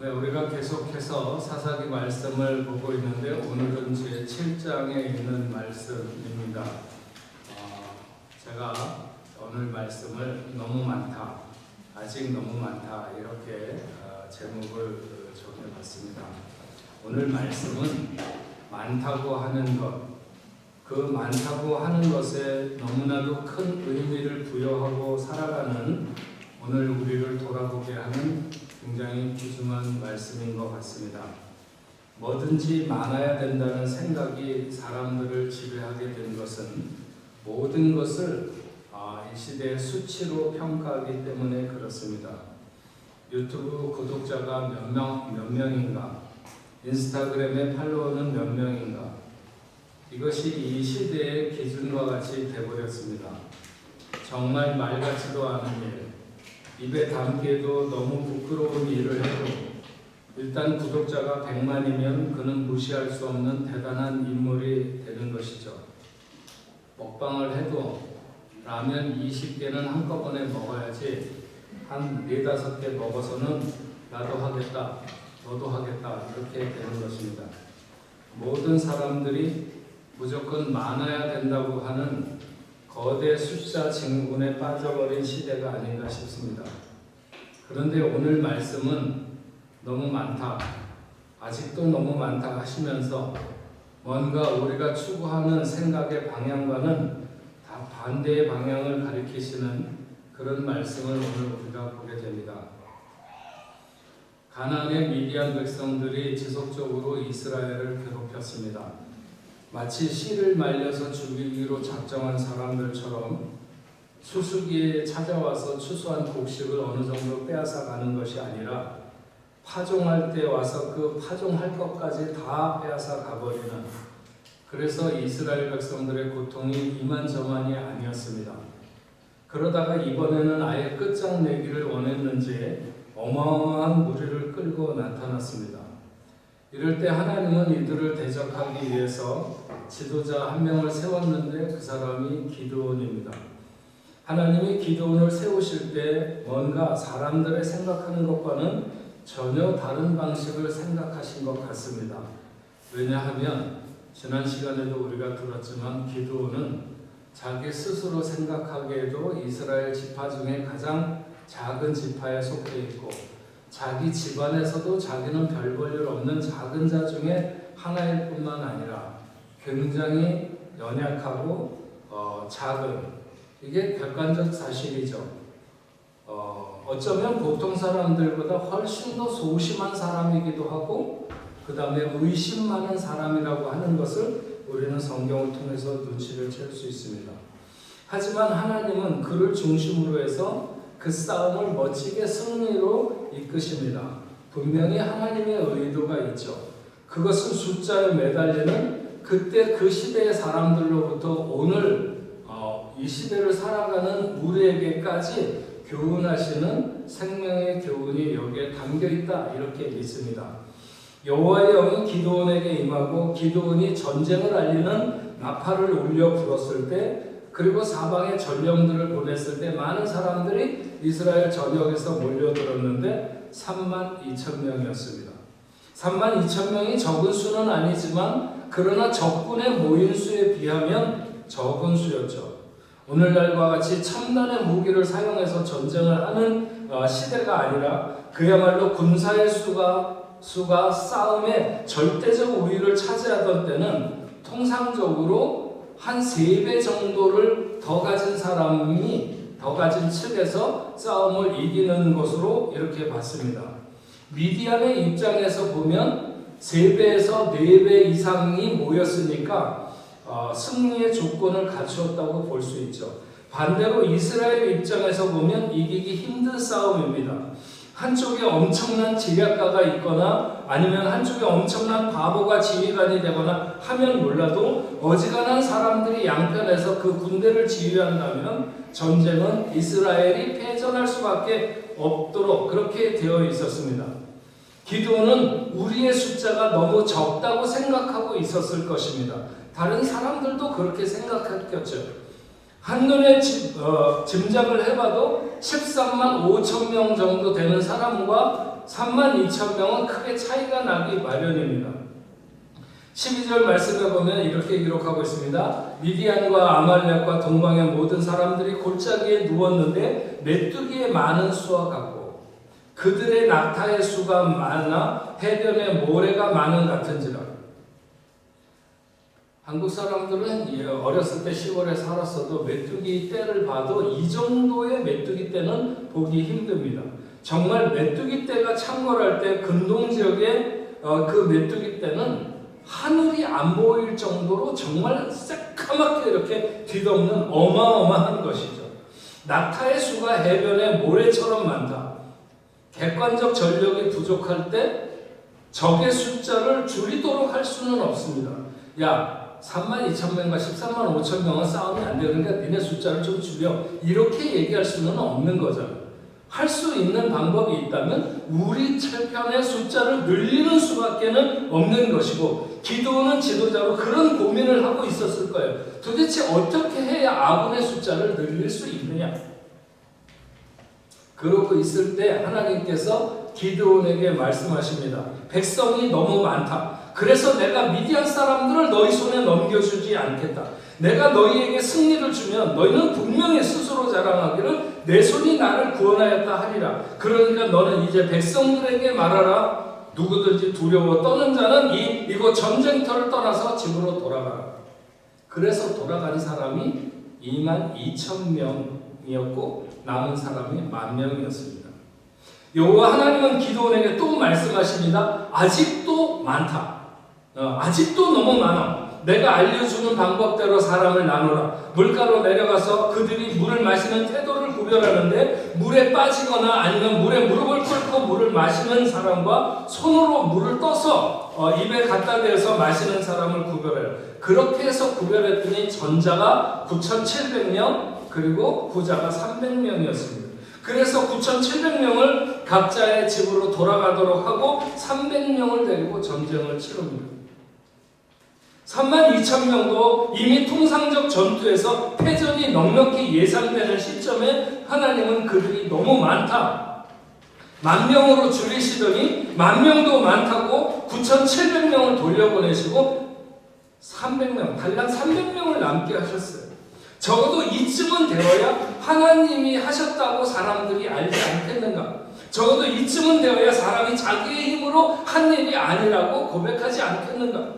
네, 우리가 계속해서 사사기 말씀을 보고 있는데 오늘은 제7장에 있는 말씀입니다. 제가 오늘 말씀을 너무 많다, 아직 너무 많다 이렇게 제목을 정해봤습니다. 오늘 말씀은 많다고 하는 것, 그 많다고 하는 것에 너무나도 큰 의미를 부여하고 살아가는 오늘 우리를 돌아보게 하는 굉장히 귀중한 말씀인 것 같습니다. 뭐든지 많아야 된다는 생각이 사람들을 지배하게 된 것은 모든 것을 이 시대의 수치로 평가하기 때문에 그렇습니다. 유튜브 구독자가 몇 명인가, 인스타그램의 팔로워는 몇 명인가, 이것이 이 시대의 기준과 같이 되어버렸습니다. 정말 말 같지도 않은 일, 입에 담기에도 너무 부끄러운 일을 해도 일단 구독자가 100만이면 그는 무시할 수 없는 대단한 인물이 되는 것이죠. 먹방을 해도 라면 20개는 한꺼번에 먹어야지 한 4-5개 먹어서는 나도 하겠다, 너도 하겠다 이렇게 되는 것입니다. 모든 사람들이 무조건 많아야 된다고 하는 거대 숫자 증후군에 빠져버린 시대가 아닌가 싶습니다. 그런데 오늘 말씀은 너무 많다, 아직도 너무 많다 하시면서 뭔가 우리가 추구하는 생각의 방향과는 다 반대의 방향을 가리키시는 그런 말씀을 오늘 우리가 보게 됩니다. 가나안의 미디안 백성들이 지속적으로 이스라엘을 괴롭혔습니다. 마치 씨를 말려서 죽이기로 작정한 사람들처럼 추수기에 찾아와서 추수한 곡식을 어느 정도 빼앗아 가는 것이 아니라 파종할 때 와서 그 파종할 것까지 다 빼앗아 가버리는, 그래서 이스라엘 백성들의 고통이 이만저만이 아니었습니다. 그러다가 이번에는 아예 끝장내기를 원했는지 어마어마한 무리를 끌고 나타났습니다. 이럴 때 하나님은 이들을 대적하기 위해서 지도자 한 명을 세웠는데 그 사람이 기드온입니다. 하나님이 기드온을 세우실 때 뭔가 사람들의 생각하는 것과는 전혀 다른 방식을 생각하신 것 같습니다. 왜냐하면 지난 시간에도 우리가 들었지만 기드온은 자기 스스로 생각하기에도 이스라엘 지파 중에 가장 작은 지파에 속해 있고 자기 집안에서도 자기는 별 볼 일 없는 작은 자 중에 하나일 뿐만 아니라 굉장히 연약하고 작은, 이게 객관적 사실이죠. 어쩌면 보통 사람들보다 훨씬 더 소심한 사람이기도 하고 그 다음에 의심 많은 사람이라고 하는 것을 우리는 성경을 통해서 눈치를 챌 수 있습니다. 하지만 하나님은 그를 중심으로 해서 그 싸움을 멋지게 승리로 이끄십니다. 분명히 하나님의 의도가 있죠. 그것은 숫자에 매달리는 그때 그 시대의 사람들로부터 오늘 이 시대를 살아가는 우리에게까지 교훈하시는 생명의 교훈이 여기에 담겨있다 이렇게 믿습니다. 여호와의 영이 기드온에게 임하고 기드온이 전쟁을 알리는 나팔을 울려 불었을 때, 그리고 사방에 전령들을 보냈을 때 많은 사람들이 이스라엘 전역에서 몰려들었는데 32,000명이었습니다. 32,000명이 적은 수는 아니지만 그러나 적군의 모인 수에 비하면 적은 수였죠. 오늘날과 같이 첨단의 무기를 사용해서 전쟁을 하는 시대가 아니라 그야말로 군사의 수가 싸움에 절대적 우위를 차지하던 때는 통상적으로 한 3배 정도를 더 가진 사람이 더 가진 측에서 싸움을 이기는 것으로 이렇게 봤습니다. 미디안의 입장에서 보면 3배에서 4배 이상이 모였으니까 승리의 조건을 갖추었다고 볼 수 있죠. 반대로 이스라엘 입장에서 보면 이기기 힘든 싸움입니다. 한쪽에 엄청난 지략가가 있거나 아니면 한쪽에 엄청난 바보가 지휘관이 되거나 하면 몰라도 어지간한 사람들이 양편에서 그 군대를 지휘한다면 전쟁은 이스라엘이 패전할 수밖에 없도록 그렇게 되어 있었습니다. 기드온은 우리의 숫자가 너무 적다고 생각하고 있었을 것입니다. 다른 사람들도 그렇게 생각했겠죠. 한눈에 짐작을 해봐도 13만 5천 명 정도 되는 사람과 3만 2천 명은 크게 차이가 나기 마련입니다. 12절 말씀에 보면 이렇게 기록하고 있습니다. 미디안과 아말렉과 동방의 모든 사람들이 골짜기에 누웠는데 메뚜기의 많은 수와 같고 그들의 낙타의 수가 많아 해변의 모래가 많은 같은지라. 한국 사람들은 어렸을 때 시골에 살았어도 메뚜기 떼를 봐도 이 정도의 메뚜기 떼는 보기 힘듭니다. 정말 메뚜기 떼가 창궐할 때 근동 지역의 그 메뚜기 떼는 하늘이 안 보일 정도로 정말 새까맣게 이렇게 뒤덮는 어마어마한 것이죠. 낙타의 수가 해변에 모래처럼 많다. 객관적 전력이 부족할 때 적의 숫자를 줄이도록 할 수는 없습니다. 야, 3만 2천 명과 13만 5천 명은 싸우면 안 돼. 그러니까 니네 숫자를 좀 줄여. 이렇게 얘기할 수는 없는 거잖아요. 할 수 있는 방법이 있다면 우리 철편의 숫자를 늘리는 수밖에는 없는 것이고 기도는 지도자로 그런 고민을 하고 있었을 거예요. 도대체 어떻게 해야 아군의 숫자를 늘릴 수 있느냐? 그러고 있을 때 하나님께서 기드온에게 말씀하십니다. 백성이 너무 많다. 그래서 내가 미디안 사람들을 너희 손에 넘겨주지 않겠다. 내가 너희에게 승리를 주면 너희는 분명히 스스로 자랑하기를 내 손이 나를 구원하였다 하리라. 그러니까 너는 이제 백성들에게 말하라. 누구든지 두려워 떠는 자는 이곳 전쟁터를 떠나서 집으로 돌아가라. 그래서 돌아간 사람이 2만 2천 명이었고 남은 사람이 10,000명이었습니다. 여호와 하나님은 기드온에게 또 말씀하십니다. 아직도 많다. 아직도 너무 많아. 내가 알려주는 방법대로 사람을 나누라. 물가로 내려가서 그들이 물을 마시는 태도를 구별하는데 물에 빠지거나 아니면 물에 무릎을 꿇고 물을 마시는 사람과 손으로 물을 떠서 입에 갖다 대서 마시는 사람을 구별해요. 그렇게 해서 구별했더니 전자가 9,700명 그리고 후자가 300명이었습니다. 그래서 9,700명을 각자의 집으로 돌아가도록 하고 300명을 데리고 전쟁을 치릅니다. 32,000명도 이미 통상적 전투에서 패전이 넉넉히 예상되는 시점에 하나님은 그들이 너무 많다. 10,000명으로 줄이시더니 10,000명도 많다고 9,700명을 돌려보내시고 300명, 달랑 300명을 남게 하셨어요. 적어도 이쯤은 되어야 하나님이 하셨다고 사람들이 알지 않겠는가? 적어도 이쯤은 되어야 사람이 자기의 힘으로 한 일이 아니라고 고백하지 않겠는가?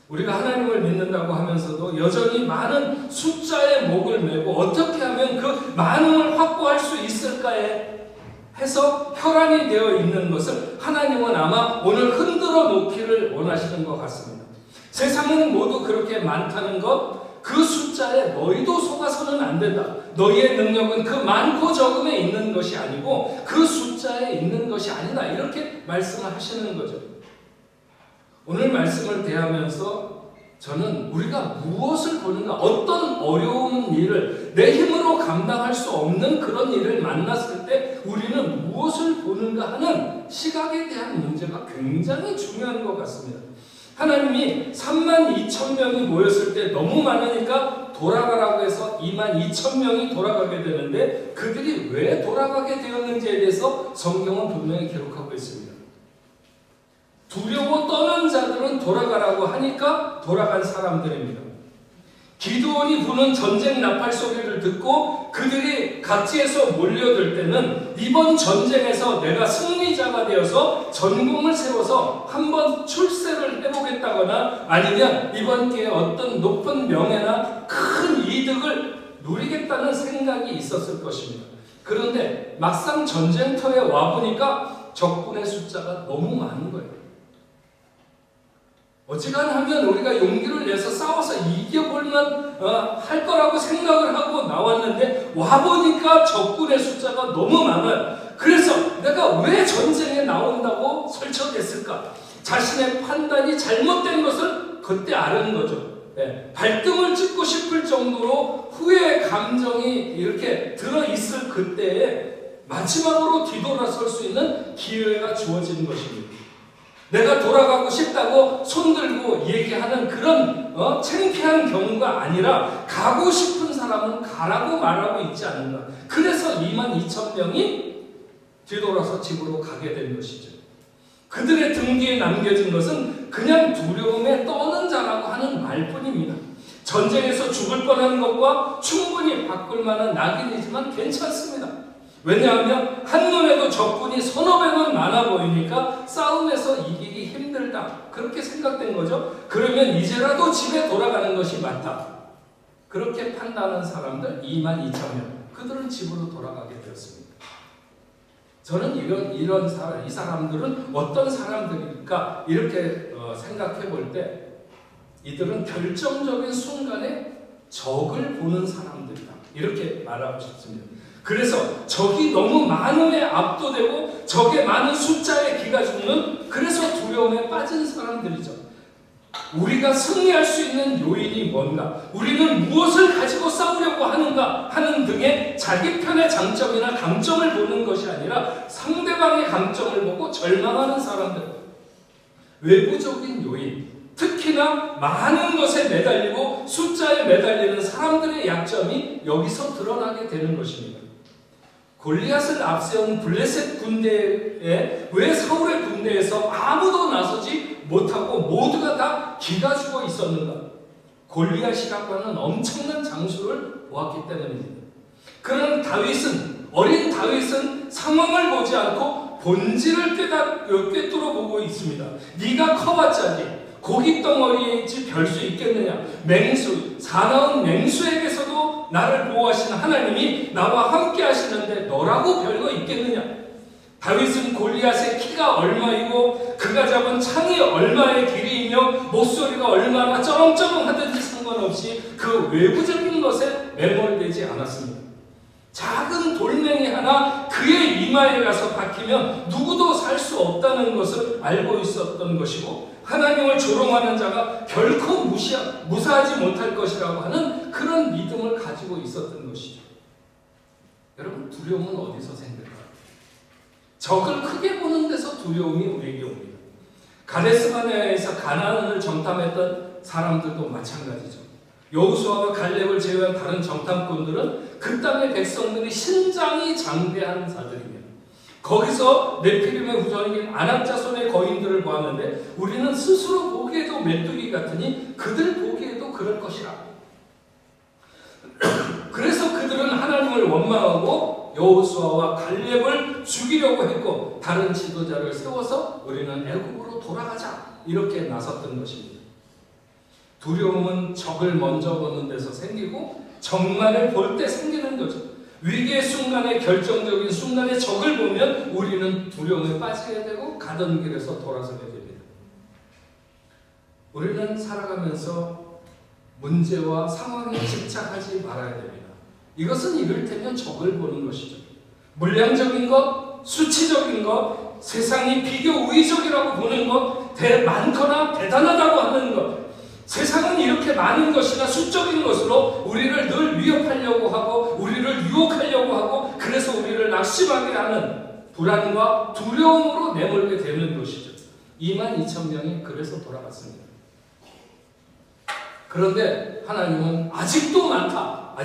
우리가 하나님을 믿는다고 하면서도 여전히 많은 숫자의 목을 메고 어떻게 하면 그 많음을 확보할 수 있을까에 해서 혈안이 되어 있는 것을 하나님은 아마 오늘 흔들어 놓기를 원하시는 것 같습니다. 세상은 모두 그렇게 많다는 것, 그 숫자에 너희도 속아서는 안 된다. 너희의 능력은 그 많고 적음에 있는 것이 아니고 그 숫자에 있는 것이 아니다. 이렇게 말씀을 하시는 거죠. 오늘 말씀을 대하면서 저는 우리가 무엇을 보는가, 어떤 어려운 일을 내 힘으로 감당할 수 없는 그런 일을 만났을 때 우리는 무엇을 보는가 하는 시각에 대한 문제가 굉장히 중요한 것 같습니다. 하나님이 32,000명이 모였을 때 너무 많으니까 돌아가라고 해서 22,000명이 돌아가게 되는데 그들이 왜 돌아가게 되었는지에 대해서 성경은 분명히 기록하고 있습니다. 두려워 떠난 자들은 돌아가라고 하니까 돌아간 사람들입니다. 기드온이 부는 전쟁 나팔 소리를 듣고 그들이 각지에서 몰려들 때는 이번 전쟁에서 내가 승리자가 되어서 전공을 세워서 한번 출세를 해보겠다거나 아니면 이번 기회에 어떤 높은 명예나 큰 이득을 누리겠다는 생각이 있었을 것입니다. 그런데 막상 전쟁터에 와보니까 적군의 숫자가 너무 많은 거예요. 어지간하면 우리가 용기를 내서 싸워서 이겨볼만 할 거라고 생각을 하고 나왔는데 와보니까 적군의 숫자가 너무 많아요. 그래서 내가 왜 전쟁에 나온다고 설쳐냈을까? 자신의 판단이 잘못된 것을 그때 아는 거죠. 발등을 찍고 싶을 정도로 후회의 감정이 이렇게 들어있을 그때에 마지막으로 뒤돌아설 수 있는 기회가 주어지는 것입니다. 내가 돌아가고 싶다고 손들고 얘기하는 그런 창피한 경우가 아니라 가고 싶은 사람은 가라고 말하고 있지 않는가. 그래서 22,000명이 뒤돌아서 집으로 가게 된 것이죠. 그들의 등 뒤에 남겨진 것은 그냥 두려움에 떠는 자라고 하는 말뿐입니다. 전쟁에서 죽을 뻔한 것과 충분히 바꿀 만한 낙인이지만 괜찮습니다. 왜냐하면 한눈에도 적군이 서너 배는 많아 보이니까 싸움에서 이기기 힘들다. 그렇게 생각된 거죠. 그러면 이제라도 집에 돌아가는 것이 맞다. 그렇게 판단하는 사람들 22,000명. 그들은 집으로 돌아가게 되었습니다. 저는 이 사람들은 어떤 사람들일까? 이렇게 생각해 볼 때 이들은 결정적인 순간에 적을 보는 사람들이다. 이렇게 말하고 싶습니다. 그래서 적이 너무 많음에 압도되고 적의 많은 숫자에 기가 죽는, 그래서 두려움에 빠진 사람들이죠. 우리가 승리할 수 있는 요인이 뭔가, 우리는 무엇을 가지고 싸우려고 하는가 하는 등의 자기 편의 장점이나 강점을 보는 것이 아니라 상대방의 강점을 보고 절망하는 사람들, 외부적인 요인, 특히나 많은 것에 매달리고 숫자에 매달리는 사람들의 약점이 여기서 드러나게 되는 것입니다. 골리앗을 앞세운 블레셋 군대에 왜 사울의 군대에서 아무도 나서지 못하고 모두가 다 기가 죽어 있었는가? 골리앗이라고 하는 엄청난 장수를 보았기 때문입니다. 그러나 어린 다윗은 상황을 보지 않고 본질을 꿰뚫어 보고 있습니다. 네가 커봤자지 고기 덩어리에 별 수 있겠느냐? 사나운 맹수에게서도 나를 보호하시는 하나님이 나와 함께 하시는데 너라고 별거 있겠느냐? 다윗은 골리앗의 키가 얼마이고 그가 잡은 창이 얼마의 길이이며 목소리가 얼마나 쩌렁쩌렁하든지 상관없이 그 외부적인 것에 매몰되지 않았습니다. 작은 돌멩이 하나 그의 이마에 가서 박히면 누구도 살 수 없다는 것을 알고 있었던 것이고, 하나님을 조롱하는 자가 결코 무사하지 못할 것이라고 하는 그런 믿음을 가지고 있었던 것이죠. 여러분, 두려움은 어디서 생길까요? 적을 크게 보는 데서 두려움이 우리에게 옵니다. 가데스바네아에서 가나안을 정탐했던 사람들도 마찬가지죠. 여호수아와 갈렙을 제외한 다른 정탐꾼들은 그 땅의 백성들이 신장이 장대한 자들입니다. 거기서 네피림의 후손인 아낙 자손의 거인들을 보았는데 우리는 스스로 보기에도 메뚜기 같으니 그들 보기에도 그럴 것이라. 그래서 그들은 하나님을 원망하고 여호수아와 갈렙을 죽이려고 했고 다른 지도자를 세워서 우리는 애굽으로 돌아가자 이렇게 나섰던 것입니다. 두려움은 적을 먼저 보는 데서 생기고 적만을 볼 때 생기는 거죠. 위기의 순간에, 결정적인 순간에 적을 보면 우리는 두려움에 빠지게 되고 가던 길에서 돌아서게 됩니다. 우리는 살아가면서 문제와 상황에 집착하지 말아야 됩니다. 이것은 이를테면 적을 보는 것이죠. 물량적인 것, 수치적인 것, 세상이 비교 우위적이라고 보는 것, 많거나 대단하다고 하는 것, 세상은 이렇게 많은 것이나 수적인 것으로 우리를 늘 위협하려고 하고 우리를 유혹하려고 하고 그래서 우리를 낙심하게 하는 불안과 두려움으로 내몰게 되는 것이죠. 22,000명이 그래서 돌아갔습니다. 그런데 하나님은 아직도 많다.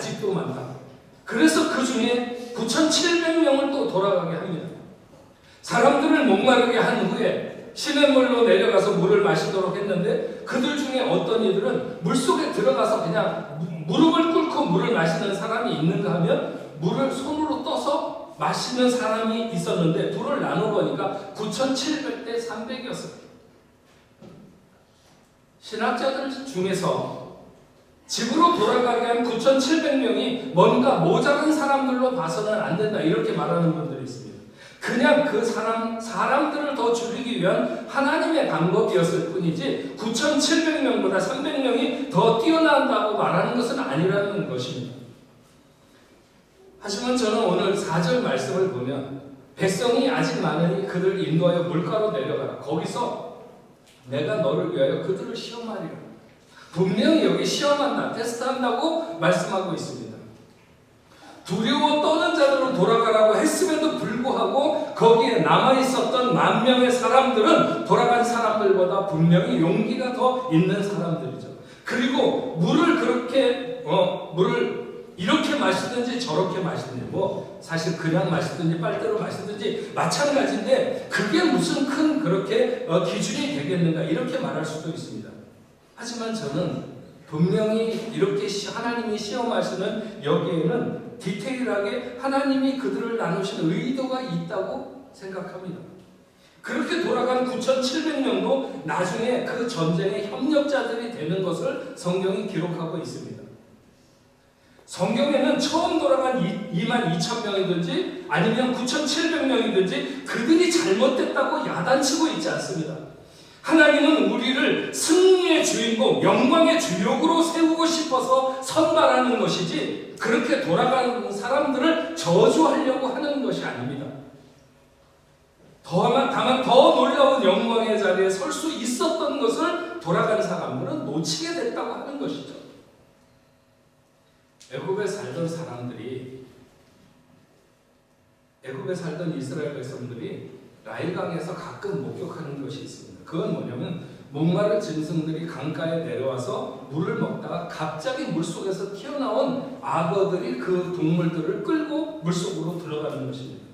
그래서 그 중에 9,700명을 또 돌아가게 합니다. 사람들을 목마르게 한 후에 시냇물로 내려가서 물을 마시도록 했는데 그들 중에 어떤 이들은 물속에 들어가서 그냥 무릎을 꿇고 물을 마시는 사람이 있는가 하면 물을 손으로 떠서 마시는 사람이 있었는데 둘을 나눠보니까 9,700대 300이었습니다. 신학자들 중에서 집으로 돌아가게 한 9,700명이 뭔가 모자란 사람들로 봐서는 안 된다 이렇게 말하는 분들이 있습니다. 그냥 그 사람들을 더 줄이기 위한 하나님의 방법이었을 뿐이지 9,700명보다 300명이 더 뛰어난다고 말하는 것은 아니라는 것입니다. 하지만 저는 오늘 4절 말씀을 보면 백성이 아직 많으니 그들을 인도하여 물가로 내려가라. 거기서 내가 너를 위하여 그들을 시험하리라. 분명히 여기 시험한다, 테스트한다고 말씀하고 있습니다. 두려워 떠는 자들로 돌아가라고 했음에도 불구하고 거기에 남아있었던 10,000명의 사람들은 돌아간 사람들보다 분명히 용기가 더 있는 사람들이죠. 그리고 물을 이렇게 마시든지 저렇게 마시든지, 뭐 사실 그냥 마시든지 빨대로 마시든지 마찬가지인데, 그게 무슨 큰 그렇게 기준이 되겠는가, 이렇게 말할 수도 있습니다. 하지만 저는 분명히 이렇게 하나님이 시험하시는 여기에는 디테일하게 하나님이 그들을 나누신 의도가 있다고 생각합니다. 그렇게 돌아간 9,700명도 나중에 그 전쟁의 협력자들이 되는 것을 성경이 기록하고 있습니다. 성경에는 처음 돌아간 22,000명이든지 아니면 9,700명이든지 그들이 잘못됐다고 야단치고 있지 않습니다. 하나님은 우리를 승리의 주인공, 영광의 주역으로 세우고 싶어서 선발하는 것이지, 그렇게 돌아가는 사람들을 저주하려고 하는 것이 아닙니다. 다만 더 놀라운 영광의 자리에 설 수 있었던 것을 돌아간 사람들은 놓치게 됐다고 하는 것이죠. 애굽에 살던 이스라엘 백성들이 나일강에서 가끔 목격하는 것이 있습니다. 그건 뭐냐면, 목마른 짐승들이 강가에 내려와서 물을 먹다가 갑자기 물속에서 튀어나온 악어들이 그 동물들을 끌고 물속으로 들어가는 것입니다.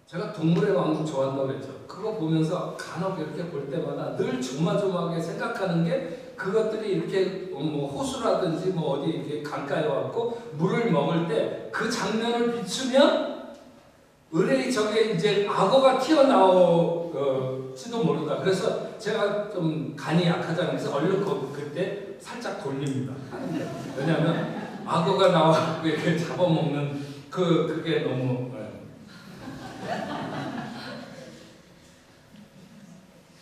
제가 동물의 왕국 좋아한다고 했죠. 그거 보면서 간혹 이렇게 볼 때마다 늘 조마조마하게 생각하는 게, 그것들이 이렇게 호수라든지 어디 이렇게 강가에 와갖고 물을 먹을 때 그 장면을 비추면 의뢰 저게 이제 악어가 튀어나올지도 모른다. 그래서 제가 좀 간이 약하잖아요. 그래서 얼른 그때 살짝 돌립니다. 왜냐하면 악어가 나와서 이렇게 잡아먹는 그게 너무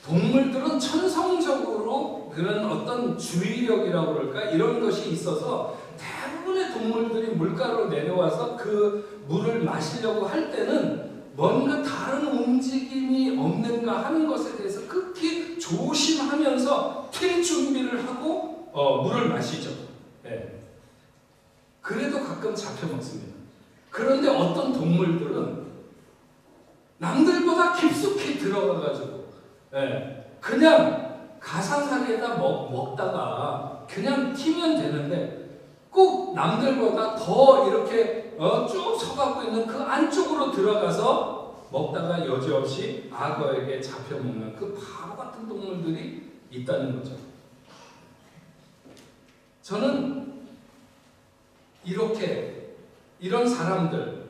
동물들은 천성적으로 그런 어떤 주의력이라고 그럴까, 이런 것이 있어서 대부분의 동물들이 물가로 내려와서 그 물을 마시려고 할 때는 뭔가 다른 움직임이 없는가 하는 것에 대해서 극히 조심하면서 튈 준비를 하고 물을 마시죠. 네. 그래도 가끔 잡혀 먹습니다. 그런데 어떤 동물들은 남들보다 깊숙이 들어가가지고 그냥 가상사리에다 먹다가 그냥 튀면 되는데, 꼭 남들보다 더 이렇게 쭉 서갖고 있는 그 안쪽으로 들어가서 먹다가 여지없이 악어에게 잡혀먹는 그 바보 같은 동물들이 있다는 거죠. 저는 이런 사람들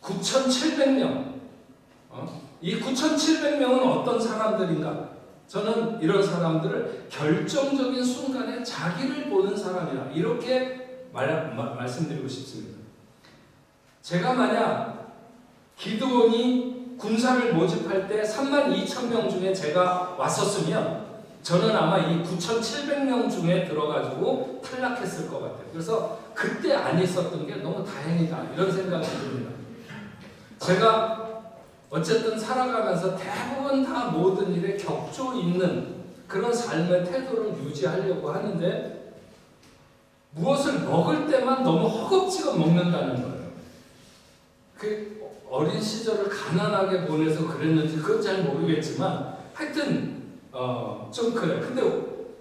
9,700명, 이 9,700명은 어떤 사람들인가? 저는 이런 사람들을 결정적인 순간에 자기를 보는 사람이다, 이렇게 말씀드리고 싶습니다. 제가 만약 기드온이 군사를 모집할 때 32,000명 중에 제가 왔었으면 저는 아마 이 9,700명 중에 들어가지고 탈락했을 것 같아요. 그래서 그때 안 있었던 게 너무 다행이다, 이런 생각이 듭니다. 제가 어쨌든 살아가면서 대부분 다 모든 일에 격조 있는 그런 삶의 태도를 유지하려고 하는데, 무엇을 먹을 때만 너무 허겁지겁 먹는다는 거예요. 그 어린 시절을 가난하게 보내서 그랬는지 그건 잘 모르겠지만 하여튼 좀 그래. 근데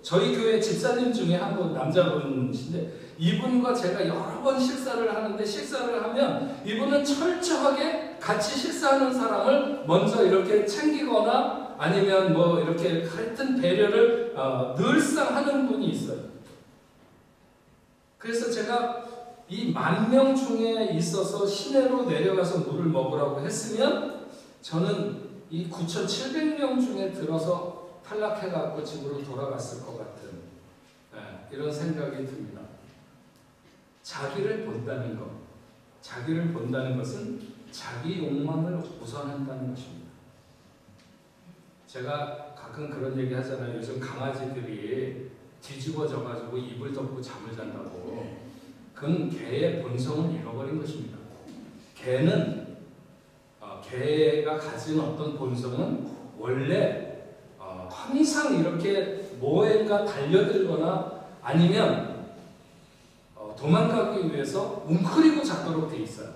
저희 교회 집사님 중에 한 분, 남자분이신데, 이분과 제가 여러 번 식사를 하는데, 식사를 하면 이분은 철저하게 같이 식사하는 사람을 먼저 이렇게 챙기거나 아니면 이렇게 하여튼 배려를 늘상 하는 분이 있어요. 그래서 제가 이 10,000명 중에 있어서 시내로 내려가서 물을 먹으라고 했으면 저는 이 9,700명 중에 들어서 탈락해갖고 집으로 돌아갔을 것 같은 이런 생각이 듭니다. 자기를 본다는 것, 자기를 본다는 것은 자기 욕망을 우선한다는 것입니다. 제가 가끔 그런 얘기 하잖아요. 요즘 강아지들이 뒤집어져가지고 이불 덮고 잠을 잔다고. 그건 개의 본성을 잃어버린 것입니다. 개가 가진 어떤 본성은 원래 항상 이렇게 뭐에가 달려들거나 아니면 도망가기 위해서 웅크리고 자도록 돼 있어요.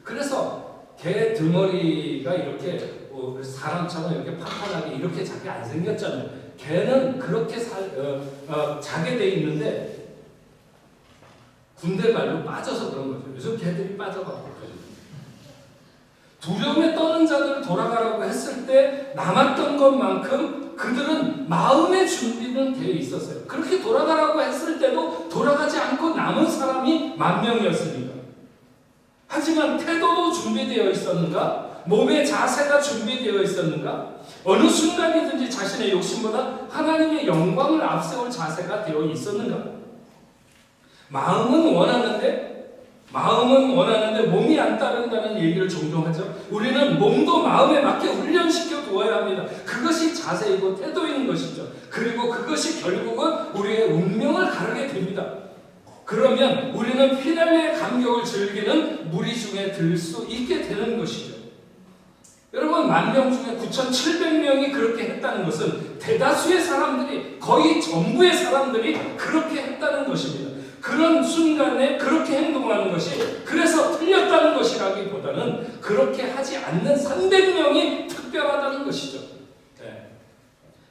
그래서 개 등어리가 이렇게 사람처럼 이렇게 판판하게 이렇게 자기 안 생겼잖아요. 개는 그렇게 자게 돼 있는데 군대 말로 빠져서 그런 거죠. 요즘 개들이 빠져가고 두려움에 떠는 자들 돌아가라고 했을 때 남았던 것만큼 그들은 마음의 준비는 되어 있었어요. 그렇게 돌아가라고 했을 때도 돌아가지 않고 남은 사람이 10,000명이었으니까. 하지만 태도도 준비되어 있었는가? 몸의 자세가 준비되어 있었는가? 어느 순간이든지 자신의 욕심보다 하나님의 영광을 앞세울 자세가 되어 있었는가? 마음은 원하는데 몸이 안 따른다는 얘기를 종종 하죠. 우리는 몸도 마음에 맞게 훈련시켜 두어야 합니다. 그것이 자세이고 태도인 것이죠. 그리고 그것이 결국은 우리의 운명을 가르게 됩니다. 그러면 우리는 피날레의 감격을 즐기는 무리 중에 들 수 있게 되는 것이죠. 여러분, 10,000명 중에 9,700명이 그렇게 했다는 것은 대다수의 사람들이, 거의 전부의 사람들이 그렇게 했다는 것입니다. 그런 순간에 그렇게 행동하는 것이 그래서 틀렸다는 것이라기보다는 그렇게 하지 않는 300명이 특별하다는 것이죠. 네.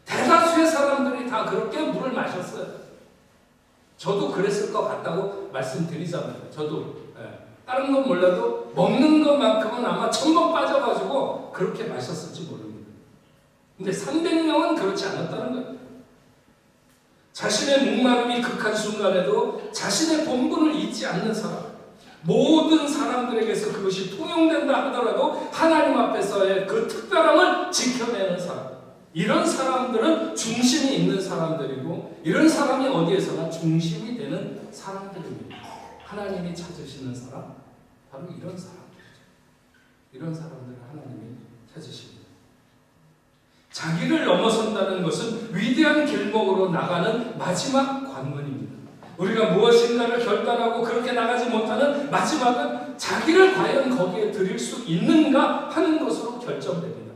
대다수의 사람들이 다 그렇게 물을 마셨어요. 저도 그랬을 것 같다고 말씀드리잖아요. 저도 다른 건 몰라도 먹는 것만큼은 아마 첨벙 빠져가지고 그렇게 마셨을지 모릅니다. 근데 300명은 그렇지 않았다는 거예요. 자신의 목마름이 극한 순간에도 자신의 본분을 잊지 않는 사람, 모든 사람들에게서 그것이 통용된다 하더라도 하나님 앞에서의 그 특별함을 지켜내는 사람, 이런 사람들은 중심이 있는 사람들이고, 이런 사람이 어디에서나 중심이 되는 사람들입니다. 하나님이 찾으시는 사람, 바로 이런 사람들이죠. 이런 사람들을 하나님이 찾으십니다. 자기를 넘어선다는 것은 위대한 길목으로 나가는 마지막 관문입니다. 우리가 무엇인가를 결단하고 그렇게 나가지 못하는 마지막은 자기를 과연 거기에 드릴 수 있는가 하는 것으로 결정됩니다.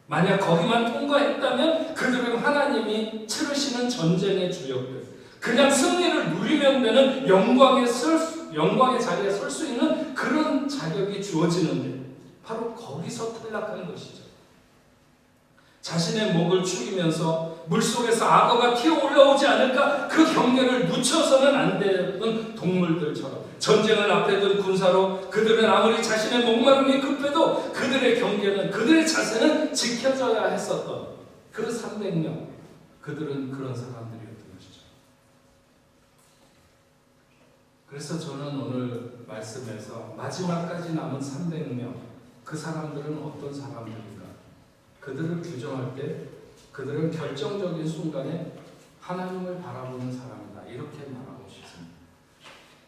만약 거기만 통과했다면 그들은 하나님이 치르시는 전쟁의 주역들, 그냥 승리를 누리면 되는 영광의 자리에 설 수 있는 그런 자격이 주어지는데 바로 거기서 탈락하는 것이죠. 자신의 목을 축이면서 물속에서 악어가 튀어 올라오지 않을까 그 경계를 늦춰서는 안 되는 동물들처럼 전쟁을 앞에 둔 군사로 그들은 아무리 자신의 목마름이 급해도 그들의 경계는, 그들의 자세는 지켜져야 했었던 그 300명, 그들은 그런 사람들이었던 것이죠. 그래서 저는 오늘 말씀에서 마지막까지 남은 300명, 그 사람들은 어떤 사람들인가? 그들을 규정할 때 그들은 결정적인 순간에 하나님을 바라보는 사람이다, 이렇게 말하고 싶습니다.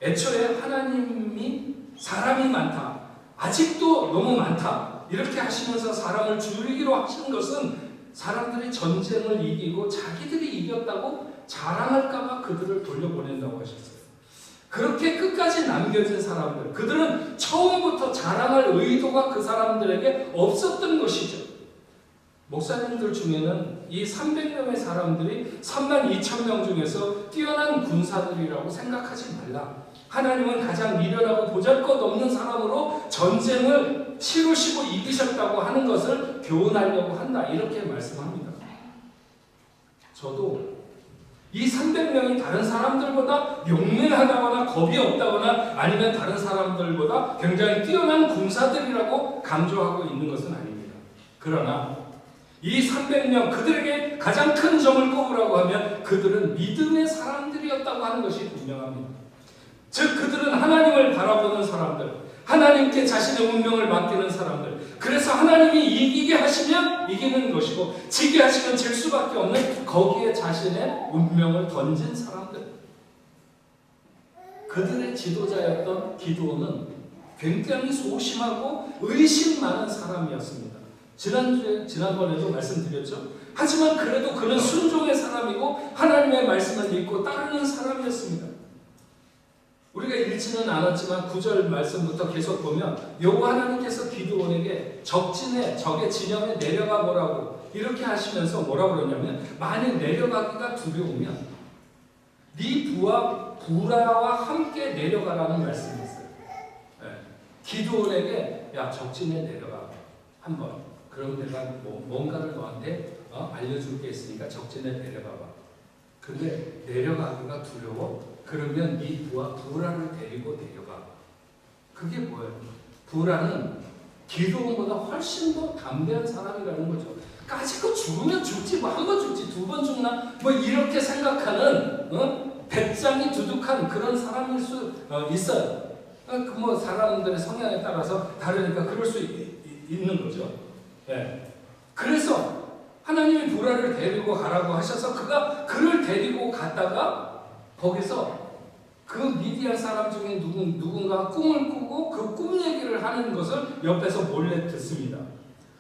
애초에 하나님이 사람이 많다, 아직도 너무 많다, 이렇게 하시면서 사람을 줄이기로 하시는 것은 사람들이 전쟁을 이기고 자기들이 이겼다고 자랑할까봐 그들을 돌려보낸다고 하셨어요. 그렇게 끝까지 남겨진 사람들, 그들은 처음부터 자랑할 의도가 그 사람들에게 없었던 것이죠. 목사님들 중에는 이 300명의 사람들이 32,000명 중에서 뛰어난 군사들이라고 생각하지 말라. 하나님은 가장 미련하고 보잘것없는 사람으로 전쟁을 치르시고 이기셨다고 하는 것을 교훈하려고 한다, 이렇게 말씀합니다. 저도 이 300명이 다른 사람들보다 용맹하다거나 겁이 없다거나 아니면 다른 사람들보다 굉장히 뛰어난 군사들이라고 강조하고 있는 것은 아닙니다. 그러나 이 300명, 그들에게 가장 큰 점을 꼽으라고 하면 그들은 믿음의 사람들이었다고 하는 것이 분명합니다. 즉 그들은 하나님을 바라보는 사람들, 하나님께 자신의 운명을 맡기는 사람들, 그래서 하나님이 이기게 하시면 이기는 것이고 지게 하시면 질 수밖에 없는 거기에 자신의 운명을 던진 사람들. 그들의 지도자였던 기드온은 굉장히 소심하고 의심 많은 사람이었습니다. 지난번에도 말씀드렸죠. 하지만 그래도 그는 순종의 사람이고 하나님의 말씀을 믿고 따르는 사람이었습니다. 우리가 읽지는 않았지만 9절 말씀부터 계속 보면 여호와 하나님께서 기드온에게 적의 진영에 내려가 보라고 이렇게 하시면서 뭐라고 그러냐면, 만약 내려가기가 두려우면 네 부하 부라와 함께 내려가라는 말씀이 있어요. 기드온에게 야 적진에 내려가 한번. 그럼 내가 뭔가를 너한테 알려줄 게 있으니까 적진에 내려가봐. 근데 내려가기가 두려워? 그러면 네 부하 부라를 데리고 내려가. 그게 뭐예요? 부라는 기드온보다 훨씬 더 담대한 사람이라는 거죠. 까짓거 죽으면 죽지, 뭐 한 번 죽지, 두 번 죽나, 뭐 이렇게 생각하는 배짱이 두둑한 그런 사람일 수 있어요. 뭐 사람들의 성향에 따라서 다르니까 그럴 수 있는 거죠. 네. 그래서 하나님이 부라를 데리고 가라고 하셔서 그가 그를 데리고 갔다가 거기서 그 미디안 사람 중에 누군가 꿈을 꾸고 그 꿈 얘기를 하는 것을 옆에서 몰래 듣습니다.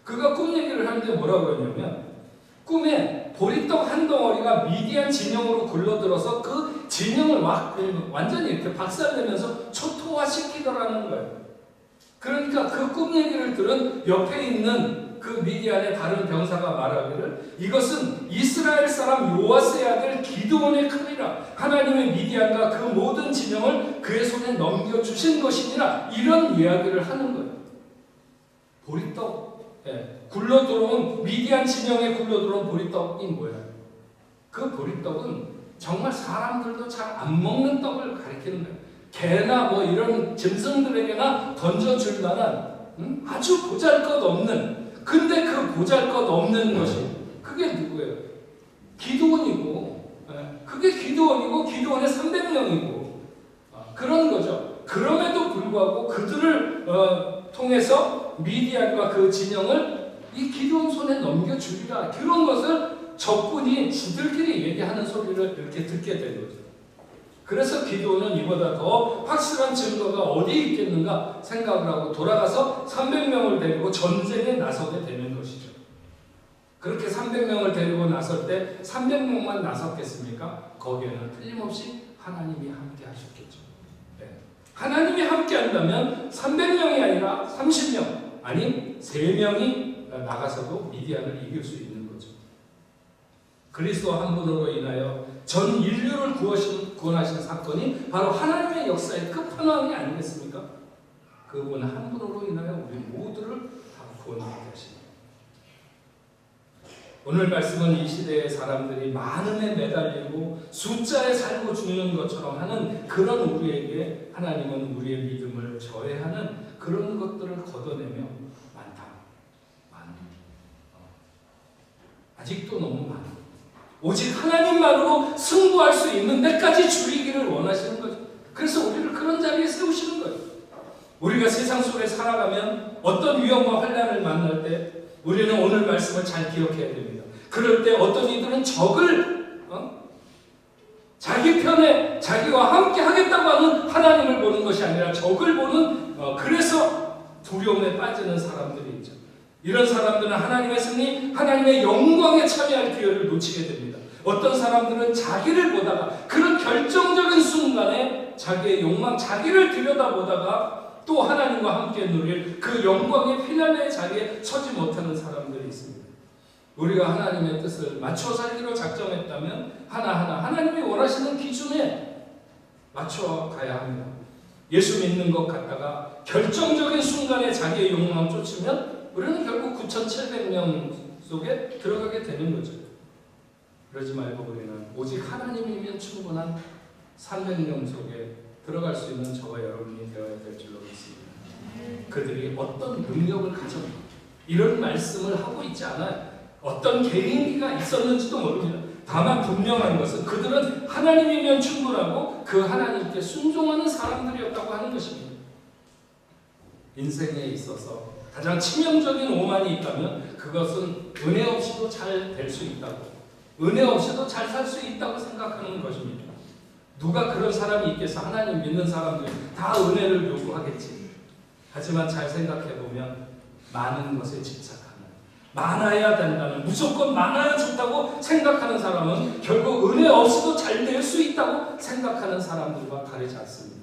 그가 꿈 얘기를 하는데 뭐라고 그러냐면 꿈에 보리떡 한 덩어리가 미디안 진영으로 굴러들어서 그 진영을 완전히 이렇게 박살내면서 초토화시키더라는 거예요. 그러니까 그 꿈 얘기를 들은 옆에 있는 그 미디안의 다른 병사가 말하기를 이것은 이스라엘 사람 요아스의 아들 기드온의 칼이라 하나님의 미디안과 그 모든 진영을 그의 손에 넘겨주신 것이니라 이런 이야기를 하는 거예요. 보리떡 굴러들어온 미디안 진영에 굴러들어온 보리떡이 뭐예요? 그 보리떡은 정말 사람들도 잘 안 먹는 떡을 가리키는 거예요. 개나 뭐 이런 짐승들에게나 던져줄 만한 아주 보잘것없는 근데 그 보잘것없는 것이 그게 누구예요? 기드온이고 그게 기드온이고 기드온의 300명이고 그런 거죠. 그럼에도 불구하고 그들을 통해서 미디안과 그 진영을 이 기드온 손에 넘겨주리라 그런 것을 적군이 지들끼리 얘기하는 소리를 이렇게 듣게 된 거죠. 그래서 기드온은 이보다 더 확실한 증거가 어디 있겠는가 생각을 하고 돌아가서 300명을 데리고 전쟁에 나서게 되는 것이죠. 그렇게 300명을 데리고 나설 때 300명만 나섰겠습니까? 거기에는 틀림없이 하나님이 함께 하셨겠죠. 네. 하나님이 함께 한다면 300명이 아니라 30명 아니 3명이 나가서도 미디안을 이길 수 있는 거죠. 그리스도 한 분으로 인하여 전 인류를 구원하신 사건이 바로 하나님의 역사의 끝판왕이 아니겠습니까? 그분 한 분으로 인하여 우리 모두를 다 구원하게 하십니다. 오늘 말씀은 이 시대의 사람들이 많음에 매달리고 숫자에 살고 죽는 것처럼 하는 그런 우리에게 하나님은 우리의 믿음을 저해하는 그런 것들을 걷어내며 아직도 너무 많아. 오직 하나님만으로 승부할 수 있는 데까지 줄이기를 원하시는 거죠. 그래서 우리를 그런 자리에 세우시는 거예요. 우리가 세상 속에 살아가면 어떤 위험과 환난을 만날 때 우리는 오늘 말씀을 잘 기억해야 됩니다. 그럴 때 어떤 이들은 적을 자기 편에 자기와 함께 하겠다고 하는 하나님을 보는 것이 아니라 적을 보는 그래서 두려움에 빠지는 사람들이 있죠. 이런 사람들은 하나님의 승리, 하나님의 영광에 참여할 기회를 놓치게 됩니다. 어떤 사람들은 자기를 보다가 그런 결정적인 순간에 자기의 욕망, 자기를 들여다보다가 또 하나님과 함께 누릴 그 영광의 피난의 자리에 서지 못하는 사람들이 있습니다. 우리가 하나님의 뜻을 맞춰 살기로 작정했다면 하나하나 하나님이 원하시는 기준에 맞춰 가야 합니다. 예수 믿는 것 같다가 결정적인 순간에 자기의 욕망을 쫓으면 우리는 결국 9,700명 속에 들어가게 되는 거죠. 그러지 말고 우리는 오직 하나님이면 충분한 300명 속에 들어갈 수 있는 저와 여러분이 되어야 될 줄로 믿습니다. 그들이 어떤 능력을 가져 이런 말씀을 하고 있지 않아요. 어떤 개인기가 있었는지도 모릅니다. 다만 분명한 것은 그들은 하나님이면 충분하고 그 하나님께 순종하는 사람들이었다고 하는 것입니다. 인생에 있어서 가장 치명적인 오만이 있다면 그것은 은혜 없이도 잘 될 수 있다고, 은혜 없이도 잘 살 수 있다고 생각하는 것입니다. 누가 그런 사람이 있겠어? 하나님 믿는 사람들 다 은혜를 요구하겠지. 하지만 잘 생각해보면 많은 것에 집착하는, 많아야 된다는, 무조건 많아야 좋다고 생각하는 사람은 결국 은혜 없이도 잘 될 수 있다고 생각하는 사람들과 다르지 않습니다.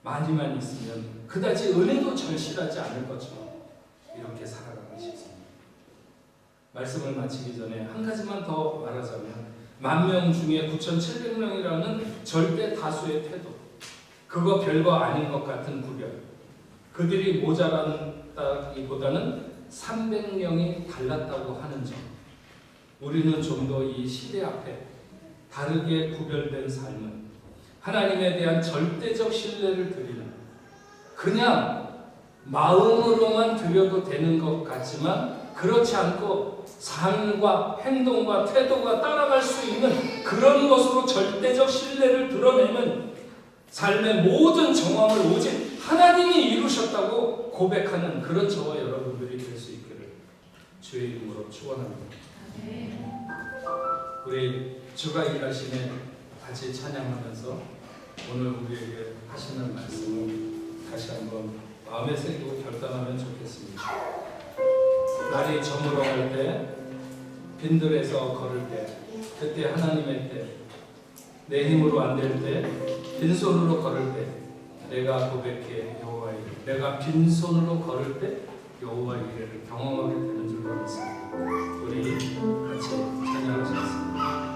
많이만 있으면 그다지 은혜도 절실하지 않을 것처럼 이렇게 살아가고 싶습니다. 말씀을 마치기 전에 한 가지만 더 말하자면 10,000명 중에 9,700명이라는 절대 다수의 태도, 그거 별거 아닌 것 같은 구별, 그들이 모자란다기보다는 300명이 달랐다고 하는 점. 우리는 좀 더 이 시대 앞에 다르게 구별된 삶은 하나님에 대한 절대적 신뢰를 드리는, 그냥 마음으로만 드려도 되는 것 같지만 그렇지 않고 삶과 행동과 태도가 따라갈 수 있는 그런 것으로 절대적 신뢰를 드러내는 삶의 모든 정황을 오직 하나님이 이루셨다고 고백하는 그런 저와 여러분들이 될 수 있기를 주의 이름으로 축원합니다. 우리 주가 일하심에 같이 찬양하면서 오늘 우리에게 하시는 말씀을 다시 한번 마음에 새기고 결단하면 좋겠습니다. 날이 저물어갈 때, 빈들에서 걸을 때, 그때 하나님의 때, 내 힘으로 안 될 때, 빈손으로 걸을 때 내가 고백해 여호와의 일, 내가 빈손으로 걸을 때 여호와의 일을 경험하게 되는 줄로 믿습니다. 우리 같이 찬양하시겠습니다.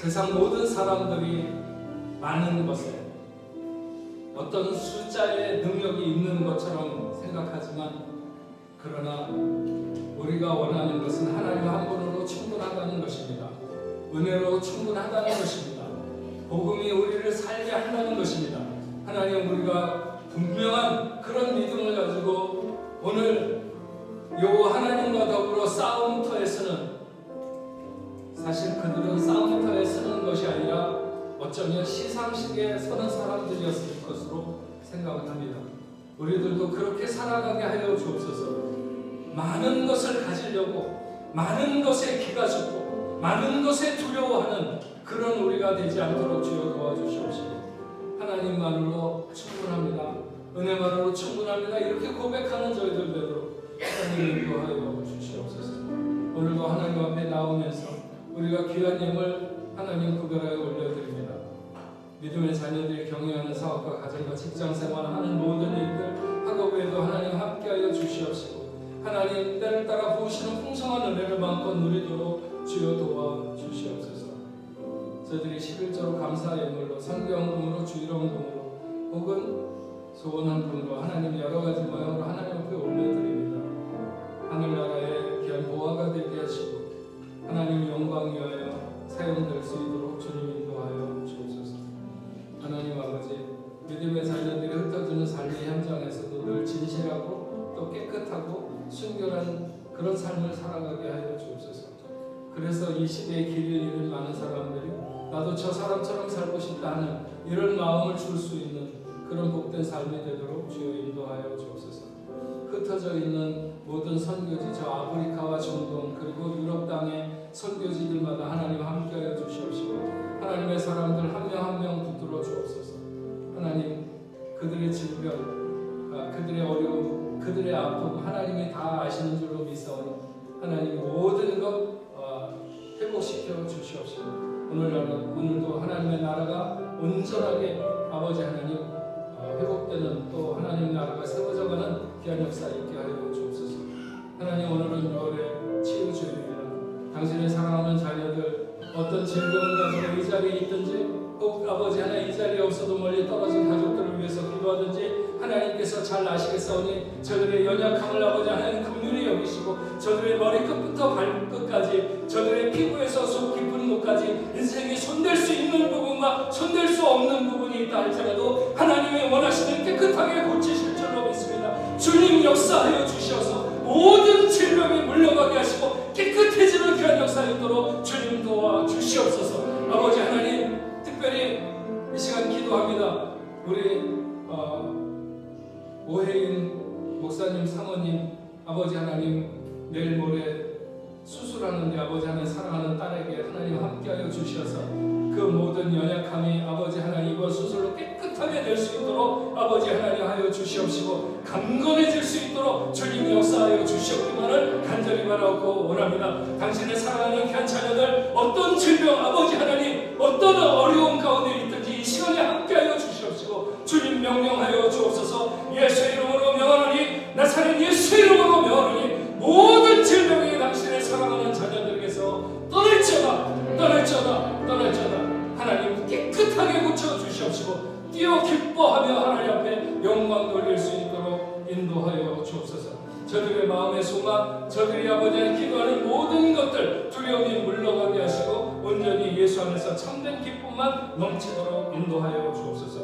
세상 모든 사람들이 많은 것에 어떤 숫자의 능력이 있는 것처럼 생각하지만, 그러나 우리가 원하는 것은 하나님 한 분으로 충분하다는 것입니다. 은혜로 충분하다는 것입니다. 복음이 우리를 살게 한다는 것입니다. 하나님, 우리가 분명한 그런 믿음을 가지고 오늘 요 하나님과 더불어 싸움터에서는, 사실 그들은 싸움터에 서는 것이 아니라 어쩌면 시상식에 서는 사람들이었을 것으로 생각을 합니다. 우리들도 그렇게 살아가게 하여 주옵소서. 많은 것을 가지려고, 많은 것에 기가 죽고, 많은 것에 두려워하는 그런 우리가 되지 않도록 주여 도와주시옵시고, 하나님만으로 충분합니다, 은혜만으로 충분합니다, 이렇게 고백하는 저희들 되도록 하나님 인도하여 주시옵소서. 오늘도 하나님 앞에 나오면서 우리가 귀한 예물 하나님 구별하여 올려드립니다. 믿음의 자녀들이 경영하는 사업과 가정과 직장생활 하는 모든 일들, 학업에도 하나님 함께하여 주시옵시고, 하나님 때를 따라 부으시는 풍성한 은혜를 마음껏 누리도록 주여 도와주시옵소서. 저들이 11조로 감사 예물로 선교헌금으로 주일헌금으로 혹은 소원헌금으로 하나님 여러 가지 모양으로 하나님 앞에 올려드립니다. 하늘나라의 귀한 보화가 되게 하시고 하나님 영광 위하여 사용될 수 있도록 주님 인도하여 주옵소서. 하나님 아버지, 믿음의 자녀들이 흩어지는 삶의 현장에서도 늘 진실하고 또 깨끗하고 순결한 그런 삶을 살아가게 하여 주옵소서. 그래서 이 시대에 길을 잃은 많은 사람들이 나도 저 사람처럼 살고 싶다 하는 이런 마음을 줄 수 있는 그런 복된 삶이 되도록 주여 인도하여 주옵소서. 흩어져 있는 모든 선교지, 저 아프리카와 중동 그리고 유럽 땅의 선교지들마다 하나님 함께하여 주시옵시고 하나님의 사람들 한 명 한 명 붙들어 주옵소서. 하나님, 그들의 질병, 그들의 어려움, 그들의 아픔 하나님이 다 아시는 줄로 믿사오니 하나님 모든 것 회복시켜 주시옵시고 오늘도 하나님의 나라가 온전하게 아버지 하나님 회복되는 또 하나님 나라가 세워져가는 귀한 역사 있게 하여 주옵소서. 하나님, 오늘은 6월의 치유주일입니다. 당신의 사랑하는 자녀들 어떤 질병을 가지고 이 자리에 있든지 혹 아버지 하나님 이 자리에 없어도 멀리 떨어진 가족들을 위해서 기도하든지 하나님께서 잘 아시겠사오니 저들의 연약함을 아버지 하나님 긍휼히 여기시고 저들의 머리끝부터 발끝까지 저들의 피부에서 속 깊은 곳까지 인생이 손댈 수 있는 부분과 손댈 수 없는 부분이 있다 할지라도 하나님의 원하시는 깨끗하게 고치실 줄로 믿습니다. 주님 역사하여 주셔서 모든 질병이 물러가게 하시고 깨끗해지는 귀한 역사 있도록 주님 도와 주시옵소서. 아버지 하나님, 특별히 이 시간 기도합니다. 우리 오혜인 목사님 사모님 아버지 하나님 내일 모레 수술하는데 아버지 하나님 사랑하는 딸에게 하나님 함께하여 주셔서 그 모든 연약함이 아버지 하나님 이번 수술로 깨끗하게 될 수 있도록 아버지 하나님 하여 주시옵시고 강건해질 수 있도록 주님 역사하여 주시옵기만을 간절히 바라고 원합니다. 당신의 사랑하는 귀한 자녀들 어떤 질병 아버지 하나님 어떤 어려움 가운데 있든지 이 시간에 함께하여 주시옵시고 주님 명령하여 주옵소서. 예수의 이름으로 명하노니 나사렛 예수의 이름으로 명하노니 모든 질병이 당신의 사랑하는 자녀들에게서 떠날지어다 하나님 깨끗하게 고쳐주시옵시고 뛰어 기뻐하며 하나님 앞에 영광 돌릴 수 있도록 인도하여 주옵소서. 저들의 마음의 소망, 저들이 아버지의 기도하는 모든 것들 두려움이 물러가게 하시고 온전히 예수 안에서 참된 기쁨만 넘치도록 인도하여 주옵소서.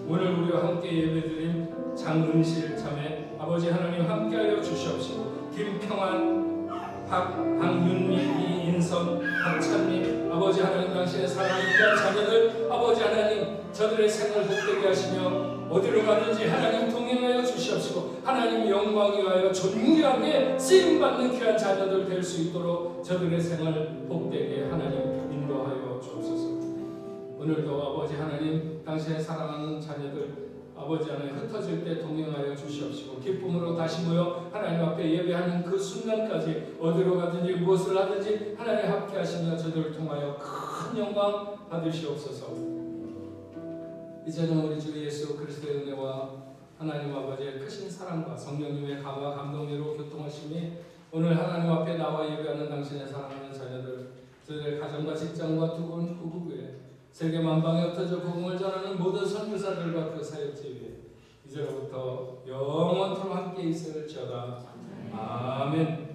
오늘 우리와 함께 예배드린 장은실 자매 아버지 하나님 함께하여 주시옵시고 김평안, 박윤미, 이인선, 박찬미 아버지 하나님 당신의 사랑하는 귀한 자녀들 아버지 하나님 저들의 생을 복되게 하시며 어디로 가든지 하나님 동행하여 주시옵시고 하나님 영광 위하여 존귀하게 쓰임받는 귀한 자녀들 될 수 있도록 저들의 생을 복되게 하나님 인도하여 주옵소서. 오늘도 아버지 하나님 당신의 사랑하는 자녀들 아버지 하나님 흩어질 때 동행하여 주시옵시고 기쁨으로 다시 모여 하나님 앞에 예배하는 그 순간까지 어디로 가든지 무엇을 하든지 하나님 함께 하시며 저들을 통하여 큰 영광 받으시옵소서. 이제는 우리 주 예수 그리스도의 은혜와 하나님 아버지의 크신 사랑과 성령님의 강화 감동으로 교통하심이 오늘 하나님 앞에 나와 예배하는 당신의 사랑하는 자녀들 저들의 가정과 직장과 두분 부부에 세계 만방에 흩어져 복음을 전하는 모든 선교사들과 그 사역지 위에 이제로부터 영원토록 함께 있을지어다. 아멘.